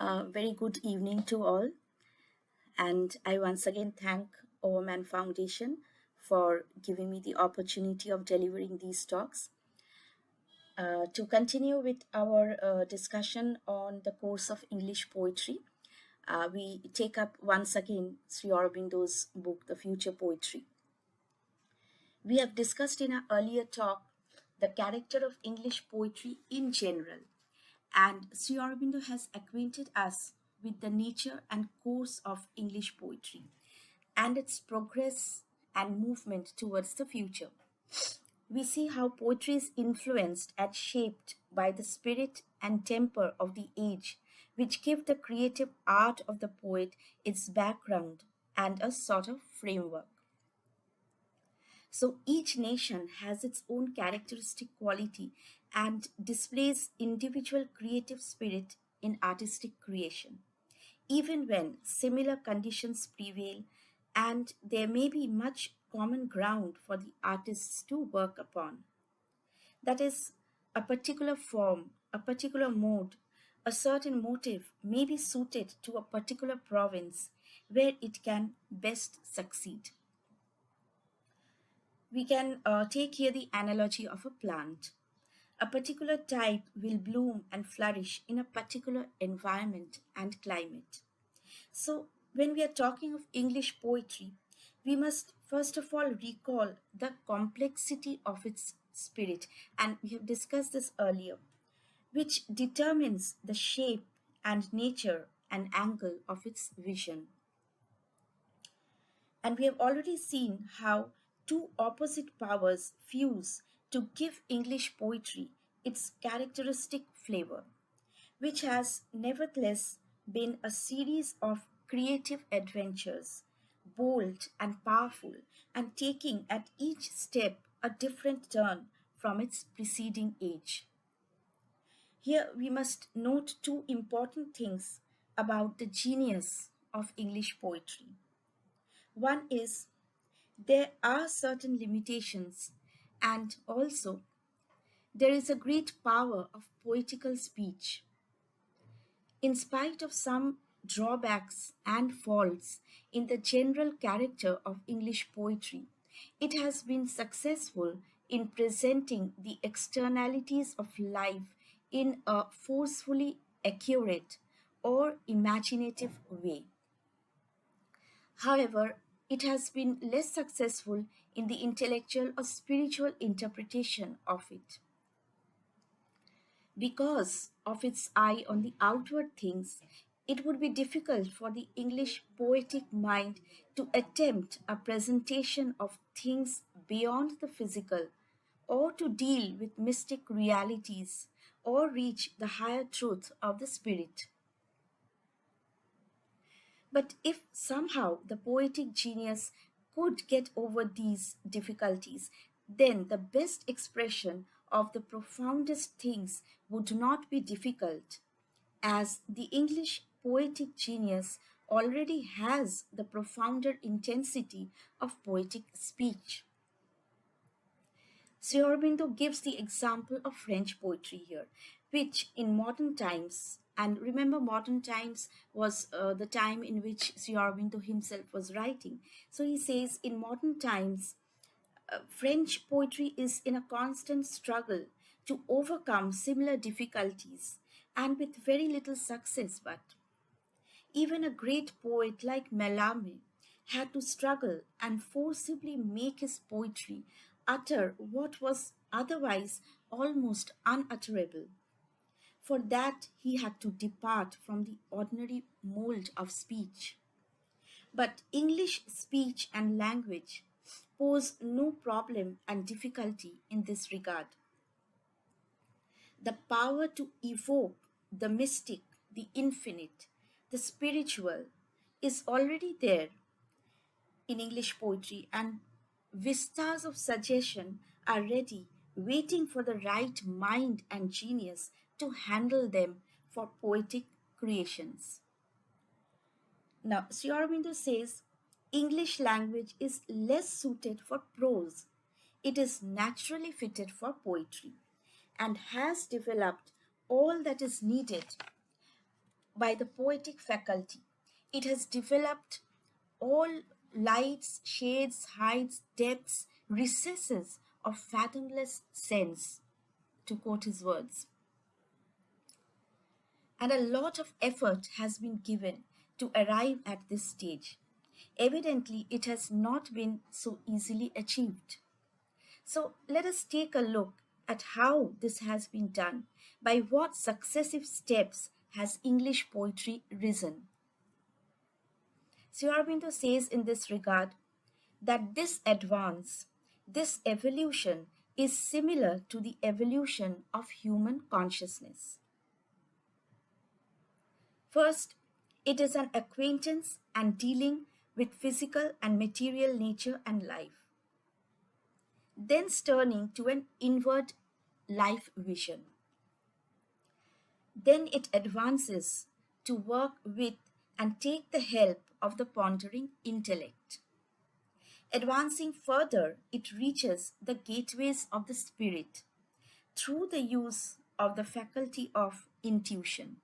Very good evening to all, and I once again thank Overman Foundation for giving me the opportunity of delivering these talks. To continue with our discussion on the course of English poetry, we take up once again Sri Aurobindo's book, The Future Poetry. We have discussed in our earlier talk the character of English poetry in general, and Sri Aurobindo has acquainted us with the nature and course of English poetry and its progress and movement towards the future. We see how poetry is influenced and shaped by the spirit and temper of the age, which give the creative art of the poet its background and a sort of framework. So each nation has its own characteristic quality and displays individual creative spirit in artistic creation, even when similar conditions prevail and there may be much common ground for the artists to work upon. That is, a particular form, a particular mode, a certain motive may be suited to a particular province where it can best succeed. We can take here the analogy of a plant. A particular type will bloom and flourish in a particular environment and climate. So, when we are talking of English poetry, we must first of all recall the complexity of its spirit, and we have discussed this earlier, which determines the shape and nature and angle of its vision. And we have already seen how two opposite powers fuse to give English poetry its characteristic flavor, which has nevertheless been a series of creative adventures, bold and powerful, and taking at each step a different turn from its preceding age. Here we must note two important things about the genius of English poetry. One is there are certain limitations, and also there is a great power of poetical speech. In spite of some drawbacks and faults in the general character of English poetry, it has been successful in presenting the externalities of life in a forcefully accurate or imaginative way. However, it has been less successful in the intellectual or spiritual interpretation of it. Because of its eye on the outward things, it would be difficult for the English poetic mind to attempt a presentation of things beyond the physical, or to deal with mystic realities, or reach the higher truth of the spirit. But if somehow the poetic genius could get over these difficulties, then the best expression of the profoundest things would not be difficult, as the English poetic genius already has the profounder intensity of poetic speech. Sri Aurobindo gives the example of French poetry here, which in modern times, and remember, modern times was the time in which Sri Aurobindo himself was writing. So he says, in modern times, French poetry is in a constant struggle to overcome similar difficulties and with very little success. But even a great poet like Mallarmé had to struggle and forcibly make his poetry utter what was otherwise almost unutterable. For that, he had to depart from the ordinary mold of speech. But English speech and language pose no problem and difficulty in this regard. The power to evoke the mystic, the infinite, the spiritual is already there in English poetry, and vistas of suggestion are ready, waiting for the right mind and genius to handle them for poetic creations. Now, Sri Aurobindo says English language is less suited for prose. It is naturally fitted for poetry and has developed all that is needed by the poetic faculty. It has developed all lights, shades, heights, depths, recesses of fathomless sense, to quote his words. And a lot of effort has been given to arrive at this stage. Evidently, it has not been so easily achieved. So, let us take a look at how this has been done. By what successive steps has English poetry risen? Sri Aurobindo says in this regard that this advance, this evolution, is similar to the evolution of human consciousness. First, it is an acquaintance and dealing with physical and material nature and life, thence turning to an inward life vision. Then it advances to work with and take the help of the pondering intellect. Advancing further, it reaches the gateways of the spirit through the use of the faculty of intuition.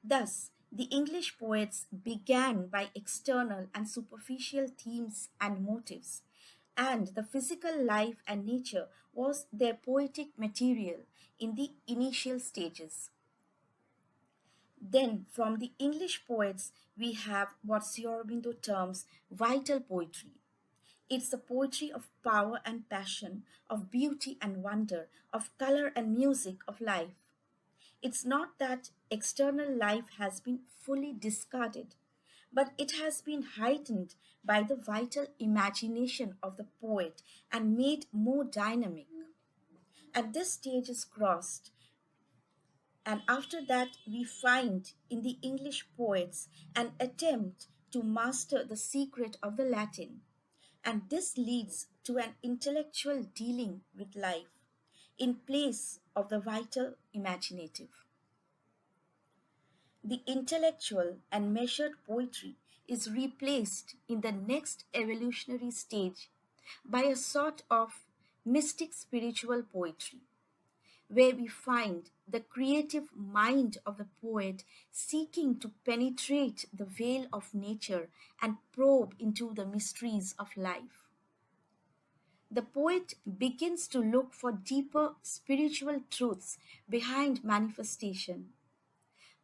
Thus, the English poets began by external and superficial themes and motives, and the physical life and nature was their poetic material in the initial stages. Then, from the English poets, we have what Sri Aurobindo terms vital poetry. It's the poetry of power and passion, of beauty and wonder, of color and music, of life. It's not that external life has been fully discarded, but it has been heightened by the vital imagination of the poet and made more dynamic. At this stage is crossed, and after that, we find in the English poets an attempt to master the secret of the Latin. And this leads to an intellectual dealing with life in place of the vital imaginative. The intellectual and measured poetry is replaced in the next evolutionary stage by a sort of mystic spiritual poetry, where we find the creative mind of the poet seeking to penetrate the veil of nature and probe into the mysteries of life. The poet begins to look for deeper spiritual truths behind manifestation.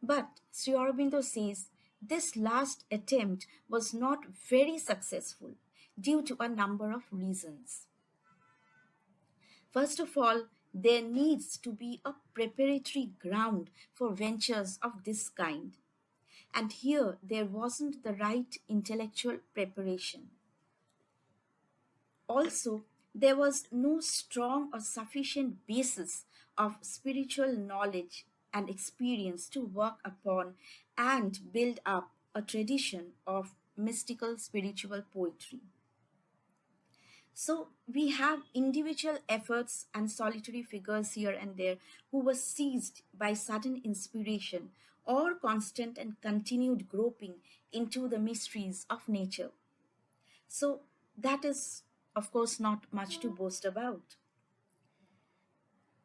But Sri Aurobindo says this last attempt was not very successful due to a number of reasons. First of all, there needs to be a preparatory ground for ventures of this kind. And here there wasn't the right intellectual preparation. Also, there was no strong or sufficient basis of spiritual knowledge and experience to work upon and build up a tradition of mystical spiritual poetry. So we have individual efforts and solitary figures here and there who were seized by sudden inspiration or constant and continued groping into the mysteries of nature. So that is, of course, not much to boast about.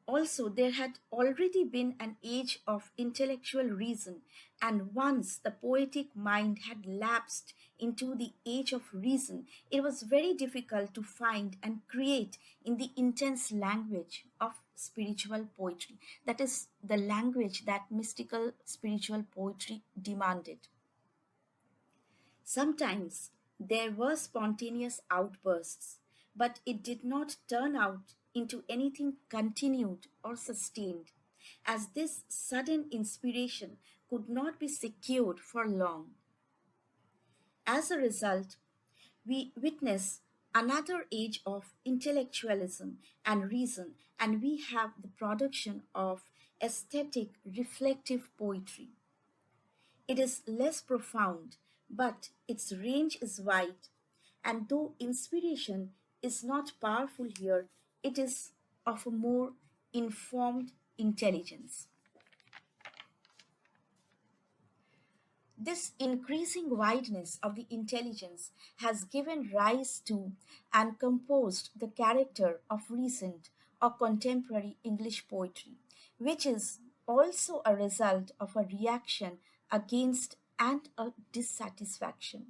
Also, there had already been an age of intellectual reason, and once the poetic mind had lapsed into the age of reason, it was very difficult to find and create in the intense language of spiritual poetry. That is the language that mystical spiritual poetry demanded. Sometimes there were spontaneous outbursts, but it did not turn out into anything continued or sustained, as this sudden inspiration could not be secured for long. As a result, we witness another age of intellectualism and reason, and we have the production of aesthetic reflective poetry. It is less profound, but its range is wide, and though inspiration is not powerful here, it is of a more informed intelligence. This increasing wideness of the intelligence has given rise to and composed the character of recent or contemporary English poetry, which is also a result of a reaction against and a dissatisfaction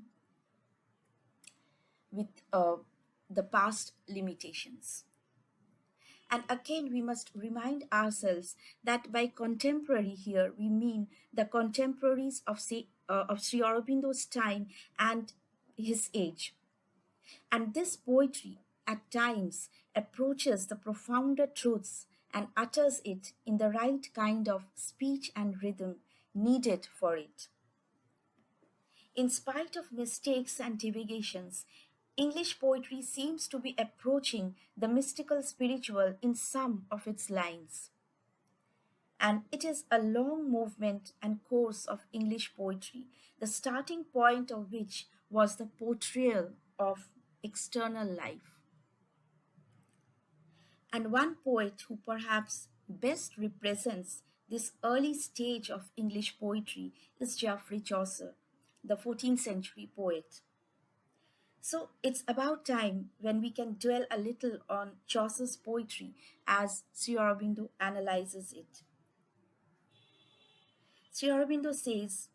with the past limitations. And again, we must remind ourselves that by contemporary here, we mean the contemporaries of, of Sri Aurobindo's time and his age. And this poetry, at times, approaches the profounder truths and utters it in the right kind of speech and rhythm needed for it. In spite of mistakes and divagations, English poetry seems to be approaching the mystical spiritual in some of its lines. And it is a long movement and course of English poetry, the starting point of which was the portrayal of external life. And one poet who perhaps best represents this early stage of English poetry is Geoffrey Chaucer, the 14th century poet. So it's about time when we can dwell a little on Chaucer's poetry as Sri Aurobindo analyzes it. Sri Aurobindo says,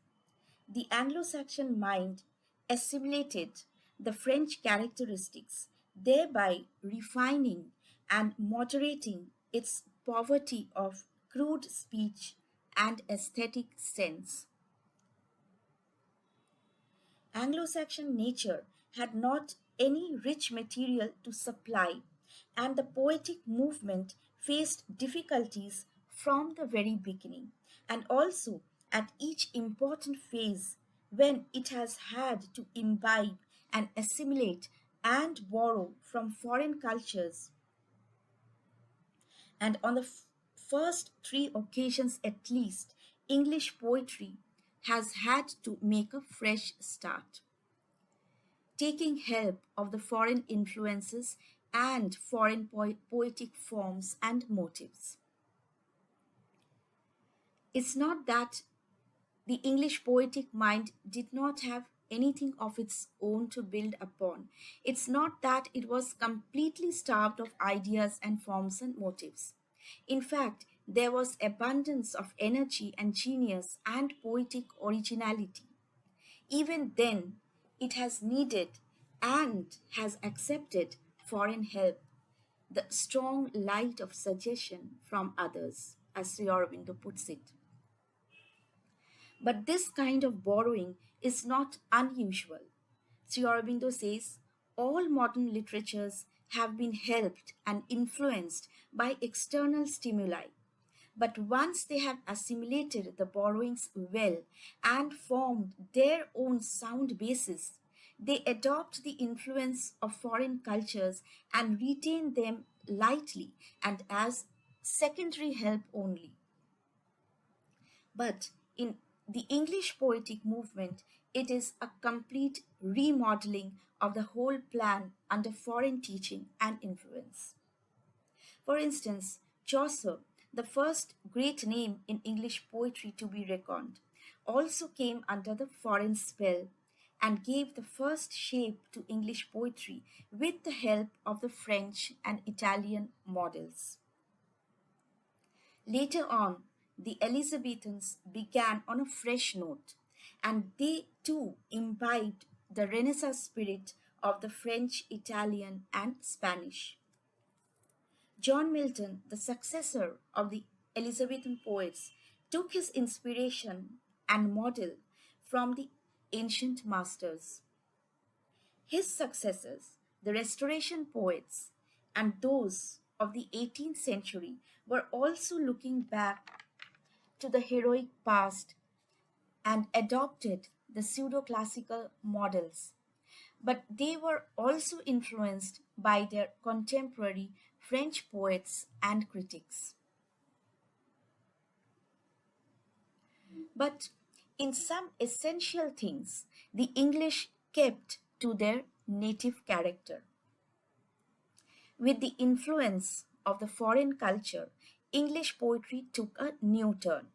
the Anglo Saxon mind assimilated the French characteristics, thereby refining and moderating its poverty of crude speech and aesthetic sense. Anglo Saxon nature had not any rich material to supply, and the poetic movement faced difficulties from the very beginning, and also at each important phase when it has had to imbibe and assimilate and borrow from foreign cultures. And on the first three occasions at least, English poetry has had to make a fresh start, taking help of the foreign influences and foreign poetic forms and motives. It's not that the English poetic mind did not have anything of its own to build upon. It's not that it was completely starved of ideas and forms and motives. In fact, there was abundance of energy and genius and poetic originality. Even then, it has needed and has accepted foreign help, the strong light of suggestion from others, as Sri Aurobindo puts it. But this kind of borrowing is not unusual. Sri Aurobindo says all modern literatures have been helped and influenced by external stimuli. But once they have assimilated the borrowings well and formed their own sound basis, they adopt the influence of foreign cultures and retain them lightly and as secondary help only. But in the English poetic movement, it is a complete remodeling of the whole plan under foreign teaching and influence. For instance, Chaucer, the first great name in English poetry to be reckoned, also came under the foreign spell and gave the first shape to English poetry with the help of the French and Italian models. Later on, the Elizabethans began on a fresh note, and they too imbibed the Renaissance spirit of the French, Italian, and Spanish. John Milton, the successor of the Elizabethan poets, took his inspiration and model from the ancient masters. His successors, the Restoration poets, and those of the 18th century were also looking back to the heroic past and adopted the pseudo classical models, but they were also influenced by their contemporary French poets and critics. But in some essential things, the English kept to their native character. With the influence of the foreign culture, English poetry took a new turn,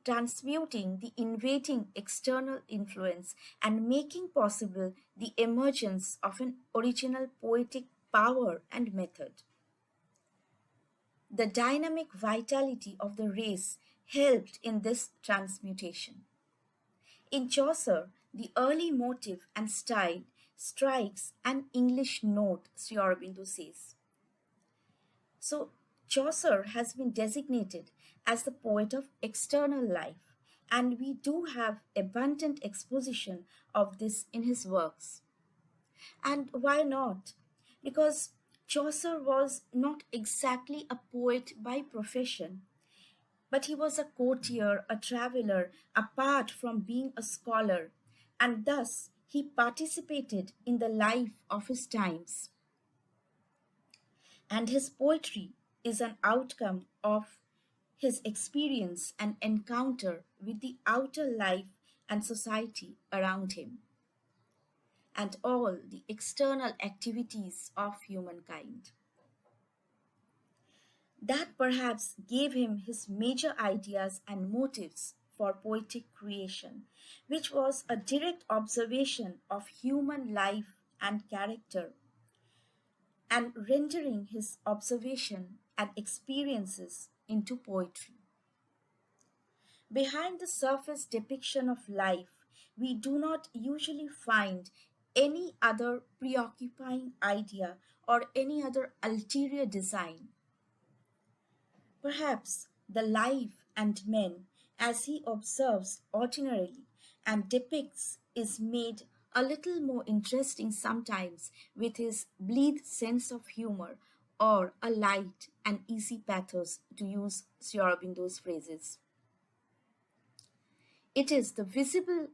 transmuting the invading external influence and making possible the emergence of an original poetic power and method. The dynamic vitality of the race helped in this transmutation. In Chaucer, the early motive and style strikes an English note, Sri Aurobindo says. So, Chaucer has been designated as the poet of external life, and we do have abundant exposition of this in his works. And why not? Because Chaucer was not exactly a poet by profession, but he was a courtier, a traveler, apart from being a scholar, and thus he participated in the life of his times. And his poetry is an outcome of his experience and encounter with the outer life and society around him, and all the external activities of humankind. That perhaps gave him his major ideas and motives for poetic creation, which was a direct observation of human life and character, and rendering his observation and experiences into poetry. Behind the surface depiction of life, we do not usually find any other preoccupying idea or any other ulterior design. Perhaps the life and men, as he observes ordinarily and depicts, is made a little more interesting sometimes with his bleak sense of humor or a light and easy pathos, to use Sri Aurobindo's phrases. It is the visible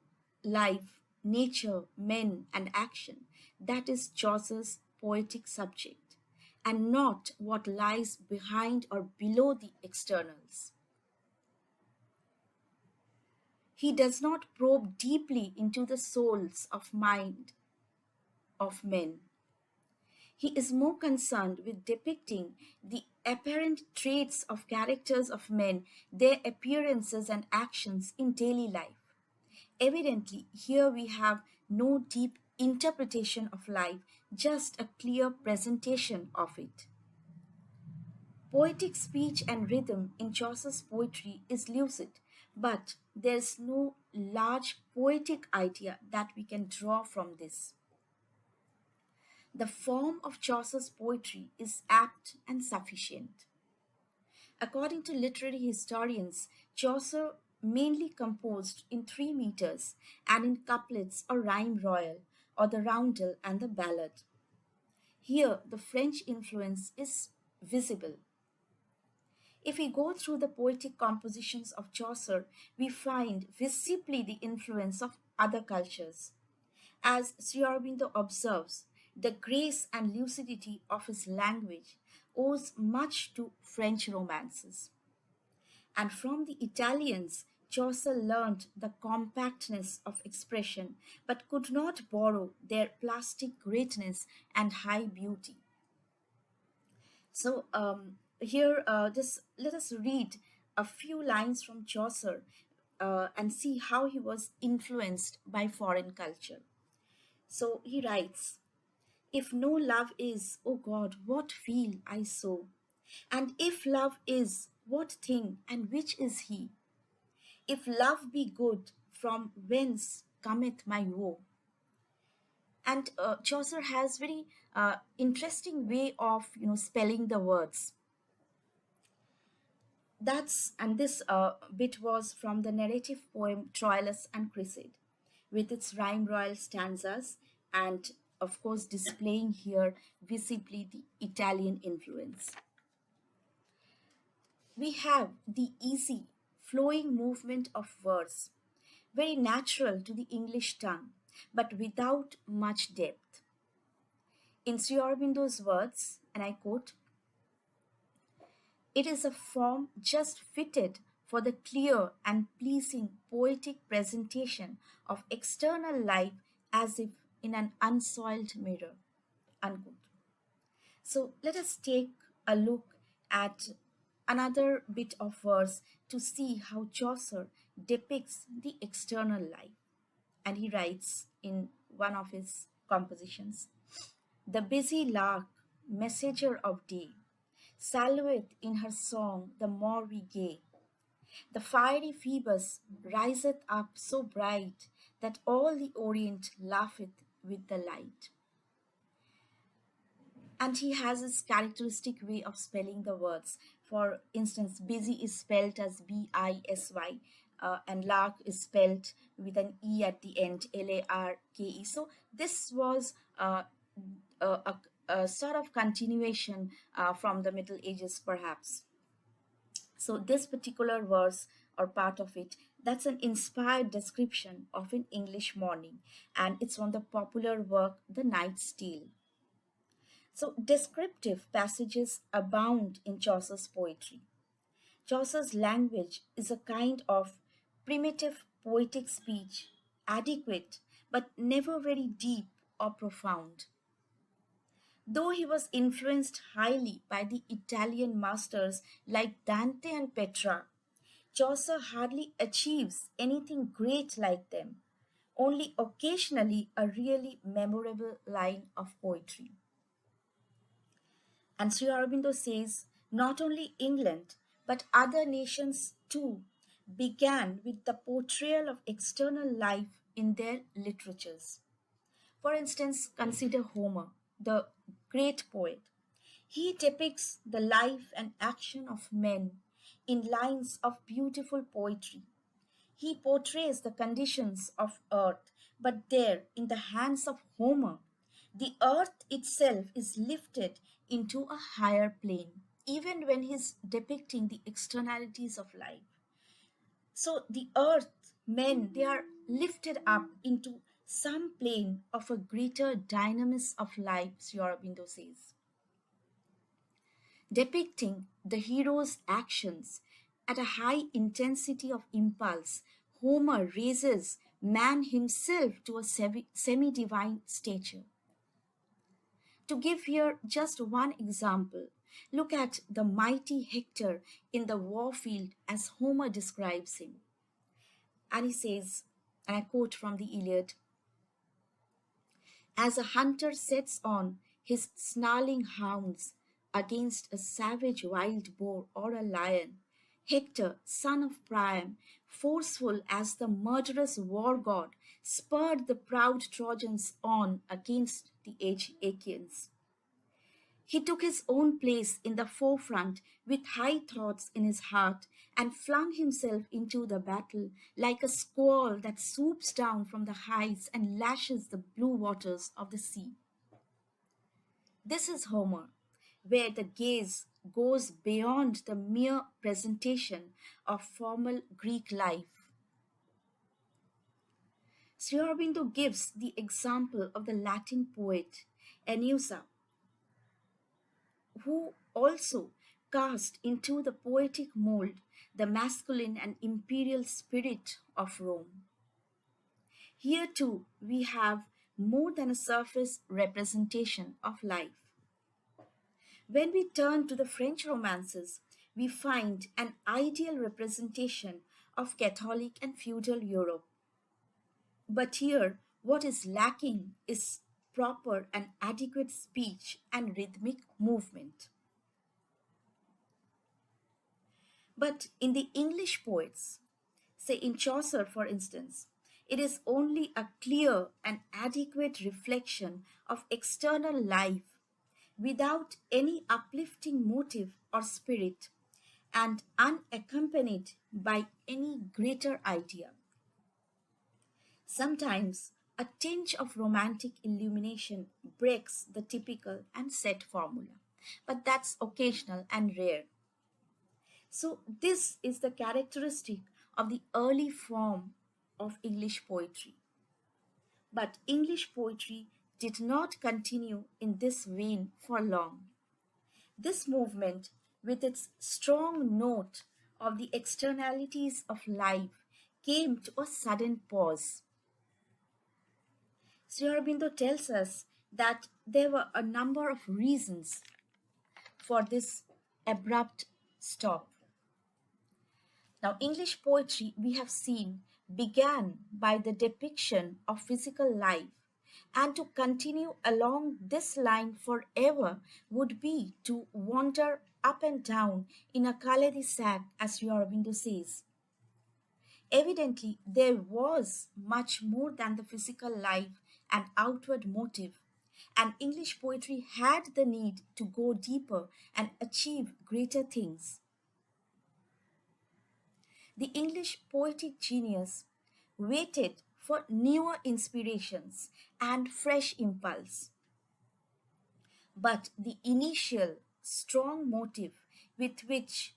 life, nature, men, and action that is Chaucer's poetic subject, and not what lies behind or below the externals. He does not probe deeply into the souls of mind of men. He is more concerned with depicting the apparent traits of characters of men, their appearances and actions in daily life. Evidently, here we have no deep interpretation of life, just a clear presentation of it. Poetic speech and rhythm in Chaucer's poetry is lucid, but there's no large poetic idea that we can draw from this. The form of Chaucer's poetry is apt and sufficient. According to literary historians, Chaucer mainly composed in 3 meters and in couplets or rhyme royal, or the roundel and the ballad. Here, the French influence is visible. If we go through the poetic compositions of Chaucer, we find visibly the influence of other cultures. As Sri Aurobindo observes, the grace and lucidity of his language owes much to French romances. And from the Italians, Chaucer learned the compactness of expression, but could not borrow their plastic greatness and high beauty. So here, just let us read a few lines from Chaucer and see how he was influenced by foreign culture. So he writes, "If no love is, O God, what feel I so? And if love is, what thing and which is he? If love be good, from whence cometh my woe?" And Chaucer has very interesting way of spelling the words. That's and this bit was from the narrative poem Troilus and Cressida, with its rhyme royal stanzas, and of course displaying here visibly the Italian influence. We have the easy, flowing movement of verse, very natural to the English tongue, but without much depth. In Sri Aurobindo's words, and I quote, "It is a form just fitted for the clear and pleasing poetic presentation of external life as if in an unsoiled mirror." Unquote. So let us take a look at another bit of verse to see how Chaucer depicts the external life. And he writes in one of his compositions, "The busy lark, messenger of day, salueth in her song the more we gay. The fiery Phoebus riseth up so bright that all the Orient laugheth with the light. And he has his characteristic way of spelling the words. For instance, busy is spelled as Bisy, and lark is spelled with an E at the end, Larke. So this was a sort of continuation from the Middle Ages, perhaps. So this particular verse or part of it, that's an inspired description of an English morning, and it's from the popular work The Knight's Tale. So descriptive passages abound in Chaucer's poetry. Chaucer's language is a kind of primitive poetic speech, adequate but never very deep or profound. Though he was influenced highly by the Italian masters like Dante and Petrarch, Chaucer hardly achieves anything great like them, only occasionally a really memorable line of poetry. And Sri Aurobindo says not only England, but other nations too began with the portrayal of external life in their literatures. For instance, consider Homer, the great poet. He depicts the life and action of men in lines of beautiful poetry. He portrays the conditions of earth, but there, in the hands of Homer, the earth itself is lifted into a higher plane, even when he's depicting the externalities of life. So the earth, men, they are lifted up into some plane of a greater dynamism of life, Sri Aurobindo says, depicting the hero's actions at a high intensity of impulse. Homer raises man himself to a semi divine stature. To give here just one example, look at the mighty Hector in the war field as Homer describes him. And he says, and I quote from the Iliad, as a hunter sets on his snarling hounds against a savage wild boar or a lion, Hector, son of Priam, forceful as the murderous war god, spurred the proud Trojans on against the Achaeans. He took his own place in the forefront with high thoughts in his heart and flung himself into the battle like a squall that swoops down from the heights and lashes the blue waters of the sea. This is Homer, where the gaze goes beyond the mere presentation of formal Greek life. Sri Aurobindo gives the example of the Latin poet Enusa, who also cast into the poetic mold the masculine and imperial spirit of Rome. Here too we have more than a surface representation of life. When we turn to the French romances, we find an ideal representation of Catholic and feudal Europe. But here, what is lacking is proper and adequate speech and rhythmic movement. But in the English poets, say in Chaucer for instance, it is only a clear and adequate reflection of external life without any uplifting motive or spirit and unaccompanied by any greater idea. Sometimes a tinge of romantic illumination breaks the typical and set formula, but that's occasional and rare. So, this is the characteristic of the early form of English poetry. But English poetry did not continue in this vein for long. This movement, with its strong note of the externalities of life, came to a sudden pause. Sri Aurobindo tells us that there were a number of reasons for this abrupt stop. Now, English poetry, we have seen, began by the depiction of physical life, and to continue along this line forever would be to wander up and down in a Kaledi sack, as Sri Aurobindo says. Evidently, there was much more than the physical life and outward motive, and English poetry had the need to go deeper and achieve greater things. The English poetic genius waited for newer inspirations and fresh impulse. But the initial strong motive with which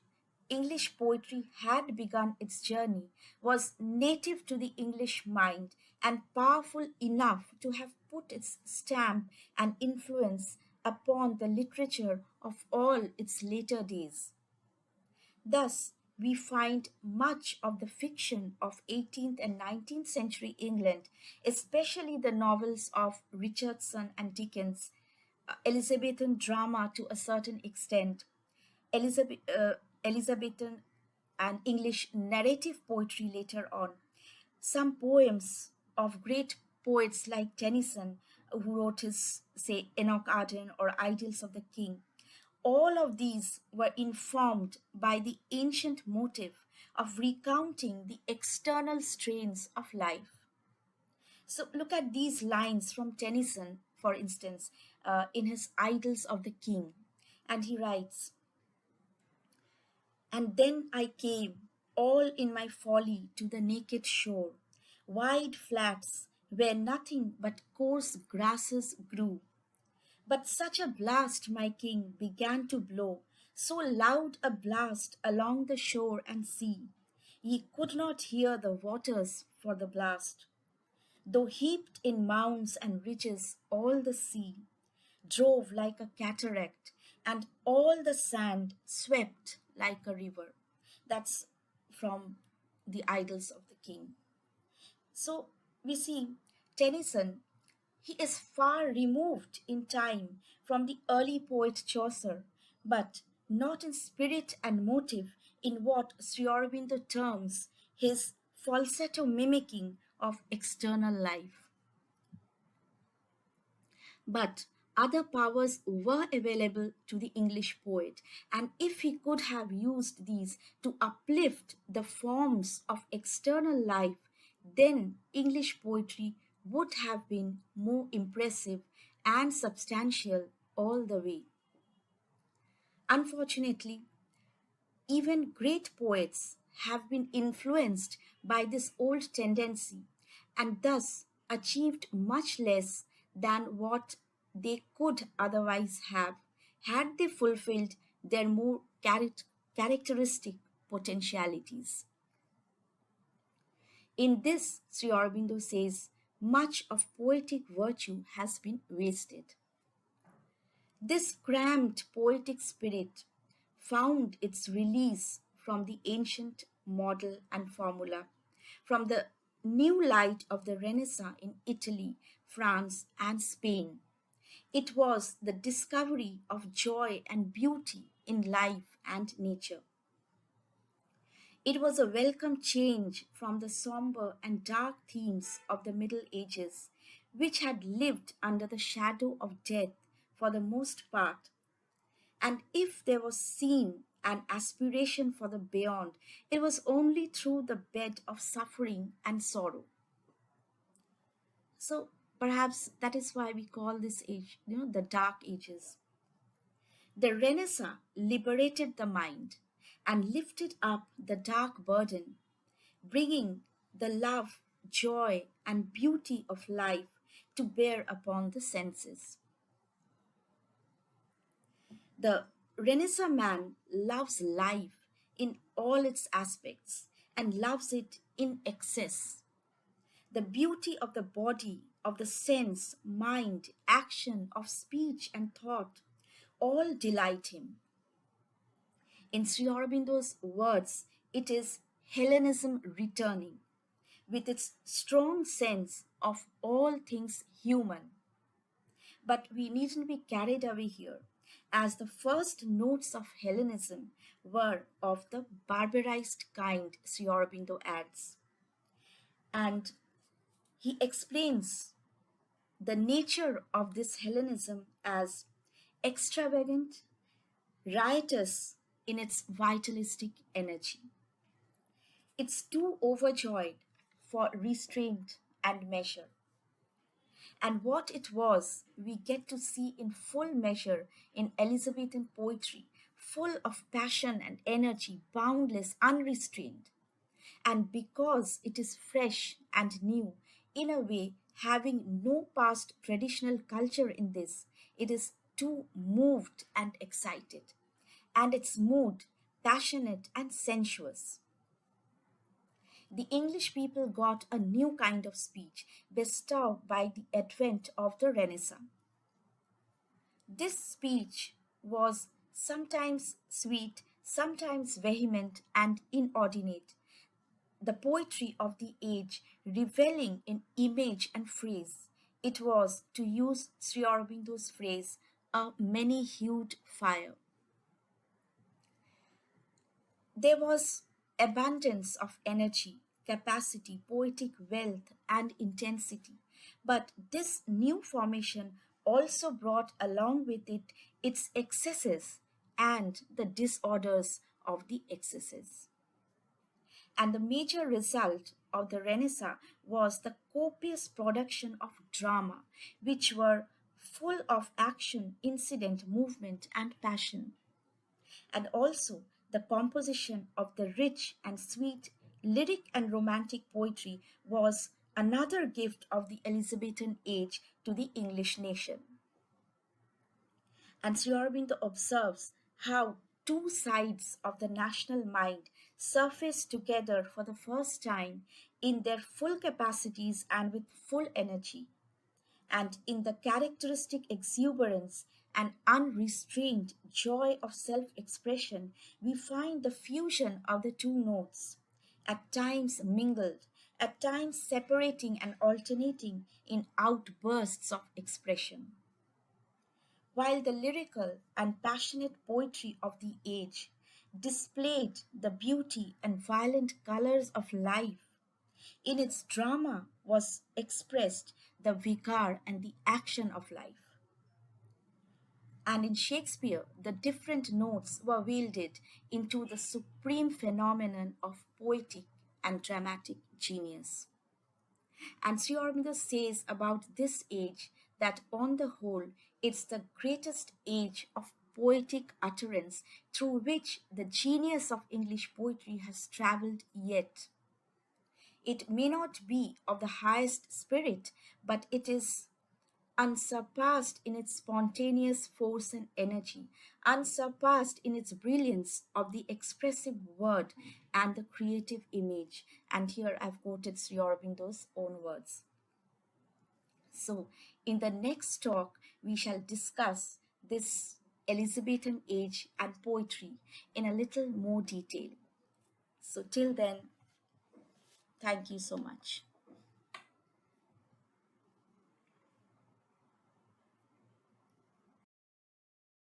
English poetry had begun its journey was native to the English mind and powerful enough to have put its stamp and influence upon the literature of all its later days. Thus, we find much of the fiction of 18th and 19th century England, especially the novels of Richardson and Dickens, Elizabethan drama to a certain extent, Elizabeth, Elizabethan and English narrative poetry later on. Some poems of great poets like Tennyson, who wrote his, say, Enoch Arden or Idylls of the King, all of these were informed by the ancient motive of recounting the external strains of life. So look at these lines from Tennyson, for instance, in his Idylls of the King. And he writes, "And then I came, all in my folly, to the naked shore, wide flats where nothing but coarse grasses grew. But such a blast, my king, began to blow, so loud a blast along the shore and sea, ye could not hear the waters for the blast. Though heaped in mounds and ridges, all the sea drove like a cataract, and all the sand swept like a river." That's from the Idylls of the King. So we see Tennyson, he is far removed in time from the early poet Chaucer, but not in spirit and motive in what Sri Aurobindo terms his falsetto mimicking of external life. But other powers were available to the English poet, and if he could have used these to uplift the forms of external life, then English poetry would have been more impressive and substantial all the way. Unfortunately, even great poets have been influenced by this old tendency and thus achieved much less than what they could otherwise have had they fulfilled their more characteristic potentialities. In this, Sri Aurobindo says, much of poetic virtue has been wasted. This cramped poetic spirit found its release from the ancient model and formula, from the new light of the Renaissance in Italy, France, and Spain. It was the discovery of joy and beauty in life and nature. It was a welcome change from the somber and dark themes of the Middle Ages, which had lived under the shadow of death for the most part. And if there was seen an aspiration for the beyond, it was only through the bed of suffering and sorrow. So perhaps that is why we call this age, the Dark Ages. The Renaissance liberated the mind and lifted up the dark burden, bringing the love, joy, and beauty of life to bear upon the senses. The Renaissance man loves life in all its aspects and loves it in excess. The beauty of the body, of the sense, mind, action, of speech, and thought all delight him. In Sri Aurobindo's words, it is Hellenism returning with its strong sense of all things human. But we needn't be carried away here, as the first notes of Hellenism were of the barbarized kind, Sri Aurobindo adds. And he explains the nature of this Hellenism as extravagant, riotous in its vitalistic energy. It's too overjoyed for restraint and measure. And what it was, we get to see in full measure in Elizabethan poetry, full of passion and energy, boundless, unrestrained. And because it is fresh and new, in a way, having no past traditional culture in this, it is too moved and excited. And its mood, passionate and sensuous. The English people got a new kind of speech bestowed by the advent of the Renaissance. This speech was sometimes sweet, sometimes vehement and inordinate. The poetry of the age reveling in image and phrase. It was, to use Sri Aurobindo's phrase, a many hued fire. There was abundance of energy, capacity, poetic wealth, and intensity. But this new formation also brought along with it its excesses and the disorders of the excesses. And the major result of the Renaissance was the copious production of drama, which were full of action, incident, movement, and passion, and also the composition of the rich and sweet lyric and romantic poetry was another gift of the Elizabethan age to the English nation. And Sri Aurobindo observes how two sides of the national mind surface together for the first time in their full capacities and with full energy, and in the characteristic exuberance and unrestrained joy of self expression, we find the fusion of the two notes, at times mingled, at times separating and alternating in outbursts of expression. While the lyrical and passionate poetry of the age displayed the beauty and violent colors of life, in its drama was expressed the vigor and the action of life. And in Shakespeare, the different notes were wielded into the supreme phenomenon of poetic and dramatic genius. And Sri Aurobindo says about this age that on the whole, it's the greatest age of poetic utterance through which the genius of English poetry has traveled yet. It may not be of the highest spirit, but it is unsurpassed in its spontaneous force and energy, unsurpassed in its brilliance of the expressive word and the creative image. And here I've quoted Sri Aurobindo's own words. So, in the next talk, we shall discuss this Elizabethan age and poetry in a little more detail. So, till then, thank you so much.